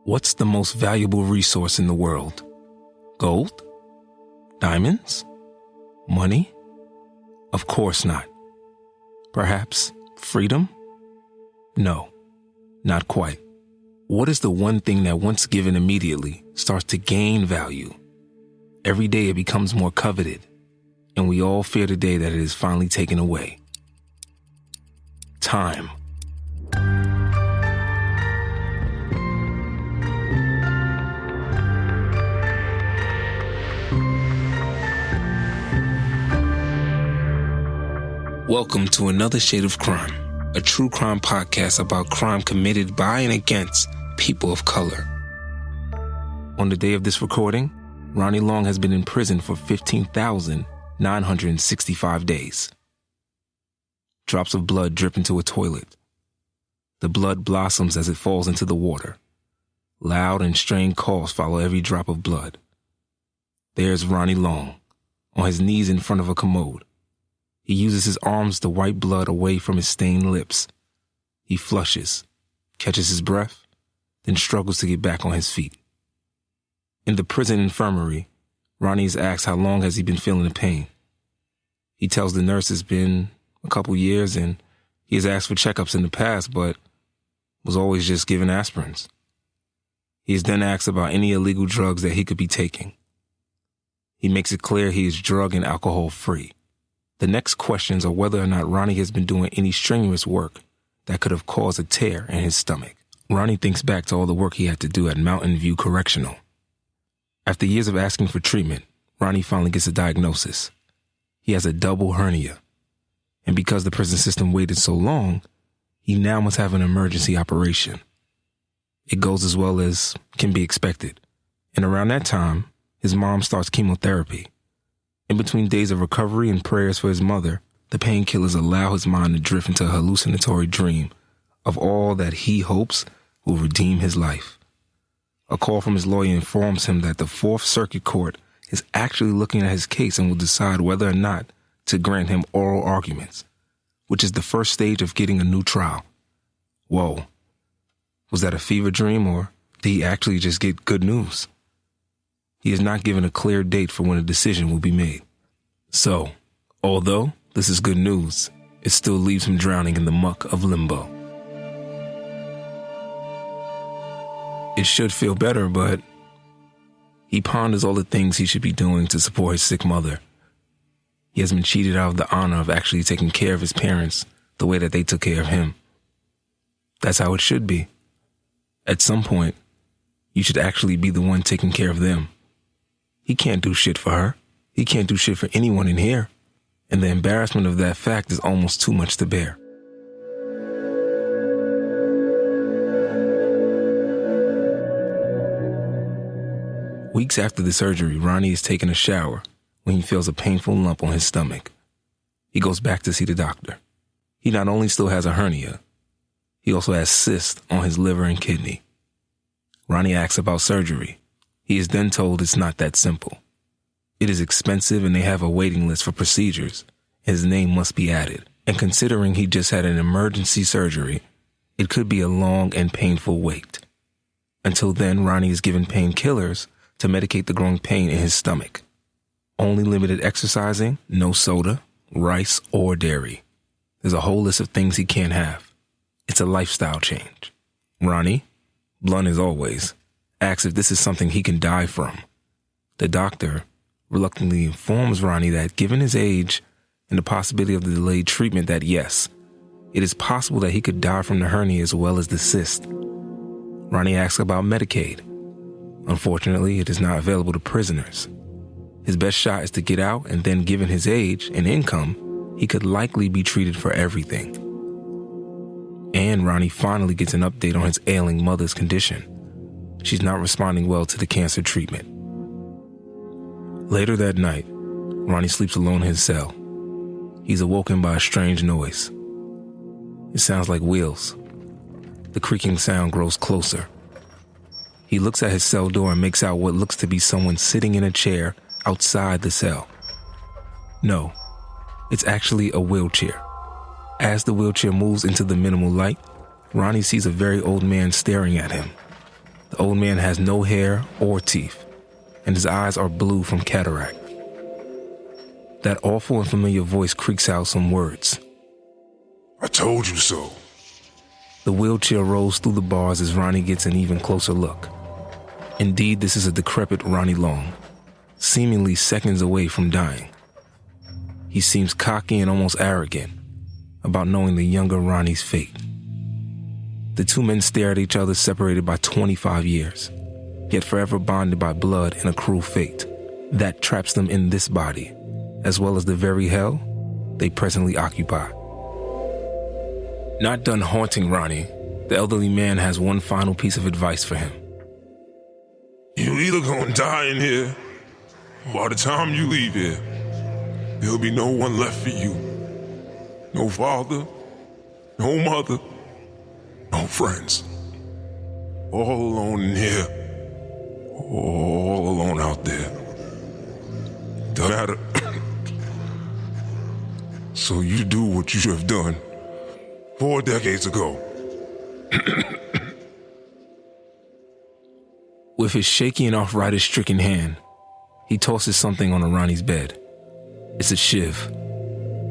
What's the most valuable resource in the world? Gold? Diamonds? Money? Of course not. Perhaps freedom? No, not quite. What is the one thing that once given immediately starts to gain value? Every day it becomes more coveted, and we all fear the day that it is finally taken away. Time. Welcome to another Shade of Crime, a true crime podcast about crime committed by and against people of color. On the day of this recording, Ronnie Long has been in prison for 15,965 days. Drops of blood drip into a toilet. The blood blossoms as it falls into the water. Loud and strained calls follow every drop of blood. There's Ronnie Long, on his knees in front of a commode. He uses his arms to wipe blood away from his stained lips. He flushes, catches his breath, then struggles to get back on his feet. In the prison infirmary, Ronnie is asked how long has he been feeling the pain. He tells the nurse it's been a couple years and he has asked for checkups in the past, but was always just given aspirins. He is then asked about any illegal drugs that he could be taking. He makes it clear he is drug and alcohol free. The next questions are whether or not Ronnie has been doing any strenuous work that could have caused a tear in his stomach. Ronnie thinks back to all the work he had to do at Mountain View Correctional. After years of asking for treatment, Ronnie finally gets a diagnosis. He has a double hernia. And because the prison system waited so long, he now must have an emergency operation. It goes as well as can be expected. And around that time, his mom starts chemotherapy. In between days of recovery and prayers for his mother, the painkillers allow his mind to drift into a hallucinatory dream of all that he hopes will redeem his life. A call from his lawyer informs him that the Fourth Circuit Court is actually looking at his case and will decide whether or not to grant him oral arguments, which is the first stage of getting a new trial. Whoa. Was that a fever dream, or did he actually just get good news? He is not given a clear date for when a decision will be made. So, although this is good news, it still leaves him drowning in the muck of limbo. It should feel better, but he ponders all the things he should be doing to support his sick mother. He has been cheated out of the honor of actually taking care of his parents the way that they took care of him. That's how it should be. At some point, you should actually be the one taking care of them. He can't do shit for her. He can't do shit for anyone in here. And the embarrassment of that fact is almost too much to bear. Weeks after the surgery, Ronnie is taking a shower when he feels a painful lump on his stomach. He goes back to see the doctor. He not only still has a hernia, he also has cysts on his liver and kidney. Ronnie asks about surgery. He is then told it's not that simple. It is expensive and they have a waiting list for procedures. His name must be added. And considering he just had an emergency surgery, it could be a long and painful wait. Until then, Ronnie is given painkillers to medicate the growing pain in his stomach. Only limited exercising, no soda, rice, or dairy. There's a whole list of things he can't have. It's a lifestyle change. Ronnie, blunt as always, asks if this is something he can die from. The doctor reluctantly informs Ronnie that given his age and the possibility of the delayed treatment that yes, it is possible that he could die from the hernia as well as the cyst. Ronnie asks about Medicaid. Unfortunately, it is not available to prisoners. His best shot is to get out, and then given his age and income, he could likely be treated for everything. And Ronnie finally gets an update on his ailing mother's condition. She's not responding well to the cancer treatment. Later that night, Ronnie sleeps alone in his cell. He's awoken by a strange noise. It sounds like wheels. The creaking sound grows closer. He looks at his cell door and makes out what looks to be someone sitting in a chair outside the cell. No, it's actually a wheelchair. As the wheelchair moves into the minimal light, Ronnie sees a very old man staring at him. The old man has no hair or teeth, and his eyes are blue from cataract. That awful and familiar voice creaks out some words. I told you so. The wheelchair rolls through the bars as Ronnie gets an even closer look. Indeed, this is a decrepit Ronnie Long, seemingly seconds away from dying. He seems cocky and almost arrogant about knowing the younger Ronnie's fate. The two men stare at each other, separated by 25 years, yet forever bonded by blood and a cruel fate that traps them in this body, as well as the very hell they presently occupy. Not done haunting Ronnie, the elderly man has one final piece of advice for him. You either gonna die in here, or by the time you leave here, there'll be no one left for you. No father, no mother, no friends. All alone in here, all alone out there. Don't matter. So you do what you should have done 4 decades ago. With his shaky and arthritis-stricken hand, he tosses something onto Ronnie's bed. It's a shiv,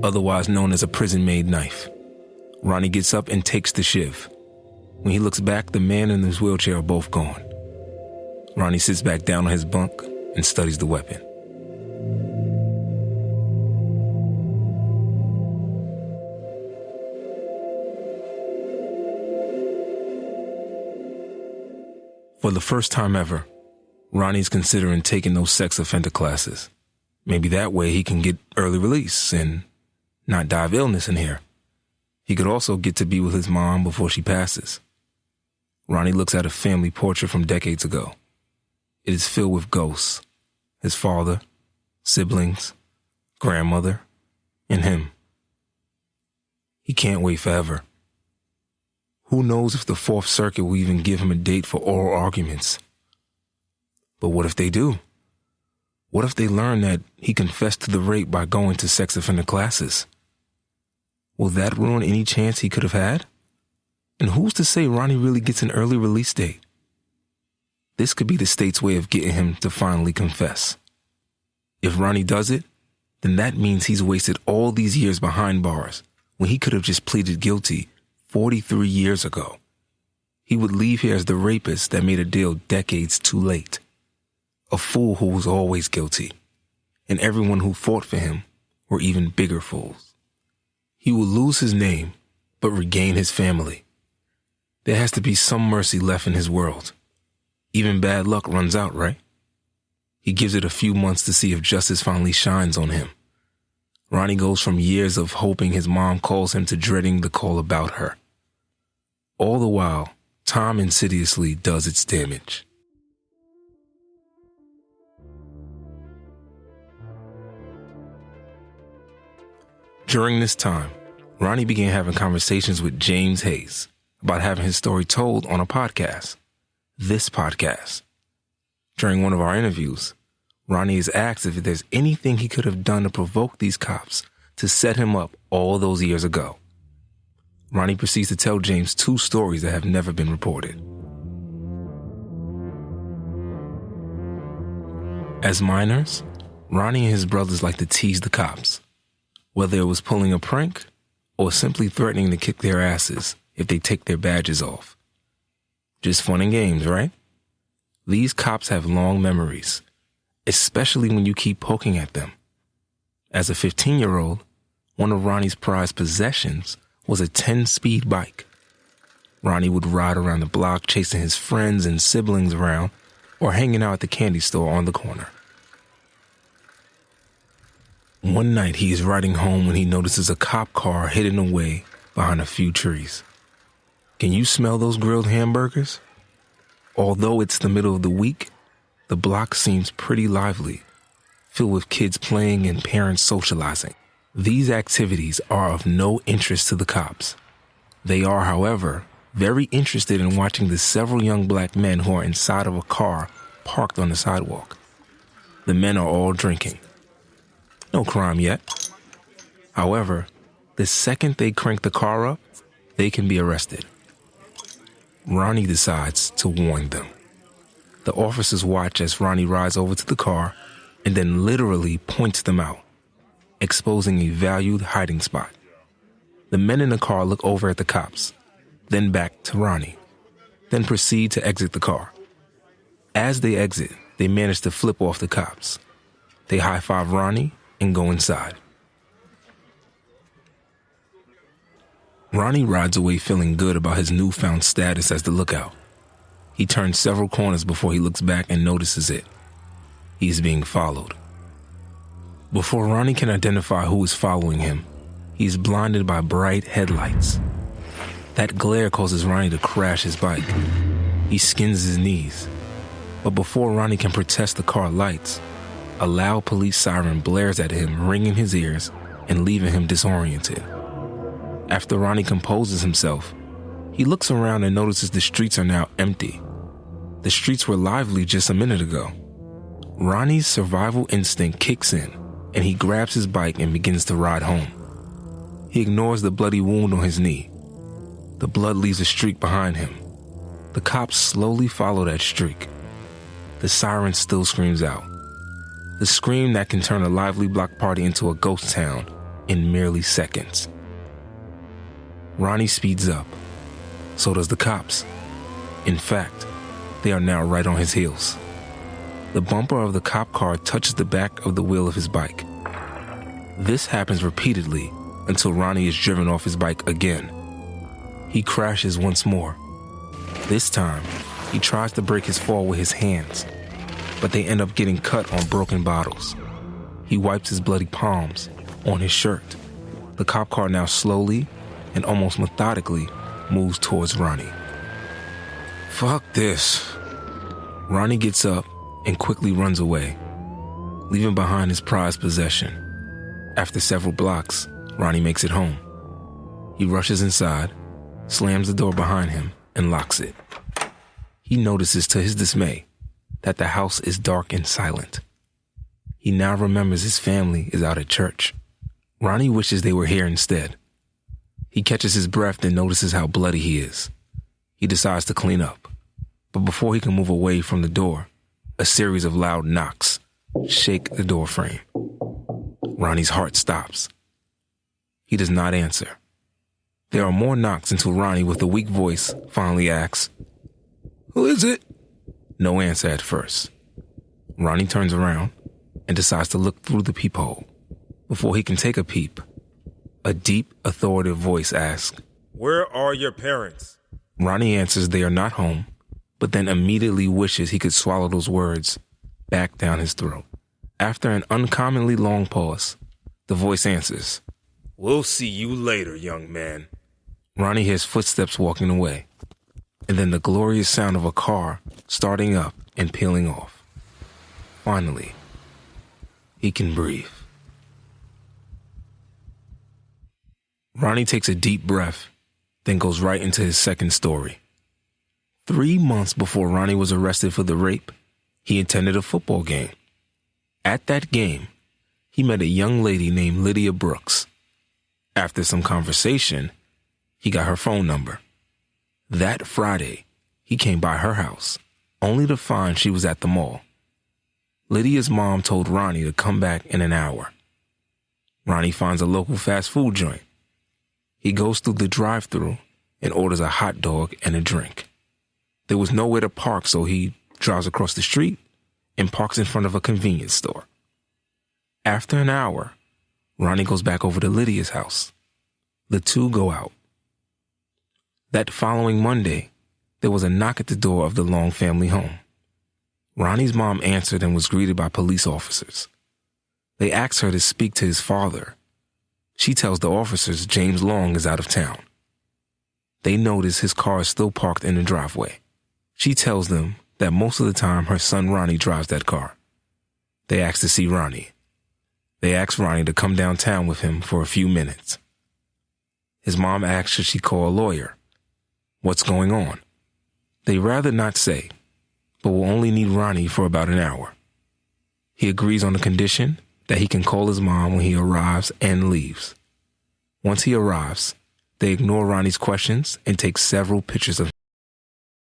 otherwise known as a prison-made knife. Ronnie gets up and takes the shiv. When he looks back, the man and his wheelchair are both gone. Ronnie sits back down on his bunk and studies the weapon. For the first time ever, Ronnie's considering taking those sex offender classes. Maybe that way he can get early release and not die of illness in here. He could also get to be with his mom before she passes. Ronnie looks at a family portrait from decades ago. It is filled with ghosts. His father, siblings, grandmother, and him. He can't wait forever. Who knows if the Fourth Circuit will even give him a date for oral arguments? But what if they do? What if they learn that he confessed to the rape by going to sex offender classes? Will that ruin any chance he could have had? And who's to say Ronnie really gets an early release date? This could be the state's way of getting him to finally confess. If Ronnie does it, then that means he's wasted all these years behind bars when he could have just pleaded guilty 43 years ago. He would leave here as the rapist that made a deal decades too late. A fool who was always guilty. And everyone who fought for him were even bigger fools. He will lose his name, but regain his family. There has to be some mercy left in his world. Even bad luck runs out, right? He gives it a few months to see if justice finally shines on him. Ronnie goes from years of hoping his mom calls him to dreading the call about her. All the while, time insidiously does its damage. During this time, Ronnie began having conversations with James Hayes about having his story told on a podcast, this podcast. During one of our interviews, Ronnie is asked if there's anything he could have done to provoke these cops to set him up all those years ago. Ronnie proceeds to tell James 2 stories that have never been reported. As minors, Ronnie and his brothers like to tease the cops, whether it was pulling a prank or simply threatening to kick their asses if they take their badges off. Just fun and games, right? These cops have long memories, especially when you keep poking at them. As a 15-year-old, one of Ronnie's prized possessions was a 10-speed bike. Ronnie would ride around the block chasing his friends and siblings around or hanging out at the candy store on the corner. One night he is riding home when he notices a cop car hidden away behind a few trees. Can you smell those grilled hamburgers? Although it's the middle of the week, the block seems pretty lively, filled with kids playing and parents socializing. These activities are of no interest to the cops. They are, however, very interested in watching the several young black men who are inside of a car parked on the sidewalk. The men are all drinking. No crime yet. However, the second they crank the car up, they can be arrested. Ronnie decides to warn them. The officers watch as Ronnie rides over to the car and then literally points them out, exposing a valued hiding spot. The men in the car look over at the cops, then back to Ronnie, then proceed to exit the car. As they exit, they manage to flip off the cops. They high-five Ronnie and go inside. Ronnie rides away feeling good about his newfound status as the lookout. He turns several corners before he looks back and notices it. He's being followed. Before Ronnie can identify who is following him, he's blinded by bright headlights. That glare causes Ronnie to crash his bike. He skins his knees. But before Ronnie can protest the car lights, a loud police siren blares at him, ringing his ears and leaving him disoriented. After Ronnie composes himself, he looks around and notices the streets are now empty. The streets were lively just a minute ago. Ronnie's survival instinct kicks in, and he grabs his bike and begins to ride home. He ignores the bloody wound on his knee. The blood leaves a streak behind him. The cops slowly follow that streak. The siren still screams out. The scream that can turn a lively block party into a ghost town in merely seconds. Ronnie speeds up. So does the cops. In fact, they are now right on his heels. The bumper of the cop car touches the back of the wheel of his bike. This happens repeatedly until Ronnie is driven off his bike again. He crashes once more. This time, he tries to break his fall with his hands, but they end up getting cut on broken bottles. He wipes his bloody palms on his shirt. The cop car now slowly and almost methodically moves towards Ronnie. Fuck this. Ronnie gets up and quickly runs away, leaving behind his prized possession. After several blocks, Ronnie makes it home. He rushes inside, slams the door behind him, and locks it. He notices to his dismay that the house is dark and silent. He now remembers his family is out at church. Ronnie wishes they were here instead. He catches his breath and notices how bloody he is. He decides to clean up. But before he can move away from the door, a series of loud knocks shake the door frame. Ronnie's heart stops. He does not answer. There are more knocks until Ronnie, with a weak voice, finally asks, "Who is it?" No answer at first. Ronnie turns around and decides to look through the peephole. Before he can take a peep, a deep, authoritative voice asks, "Where are your parents?" Ronnie answers they are not home, but then immediately wishes he could swallow those words back down his throat. After an uncommonly long pause, the voice answers, "We'll see you later, young man." Ronnie hears footsteps walking away, and then the glorious sound of a car starting up and peeling off. Finally, he can breathe. Ronnie takes a deep breath, then goes right into his second story. 3 months before Ronnie was arrested for the rape, he attended a football game. At that game, he met a young lady named Lydia Brooks. After some conversation, he got her phone number. That Friday, he came by her house, only to find she was at the mall. Lydia's mom told Ronnie to come back in an hour. Ronnie finds a local fast food joint. He goes through the drive-thru and orders a hot dog and a drink. There was nowhere to park, so he drives across the street and parks in front of a convenience store. After an hour, Ronnie goes back over to Lydia's house. The two go out. That following Monday, there was a knock at the door of the Long family home. Ronnie's mom answered and was greeted by police officers. They asked her to speak to his father. She tells the officers James Long is out of town. They notice his car is still parked in the driveway. She tells them that most of the time her son Ronnie drives that car. They ask to see Ronnie. They ask Ronnie to come downtown with him for a few minutes. His mom asks should she call a lawyer. What's going on? They rather not say, but will only need Ronnie for about an hour. He agrees on the condition that he can call his mom when he arrives and leaves. Once he arrives, they ignore Ronnie's questions and take several pictures of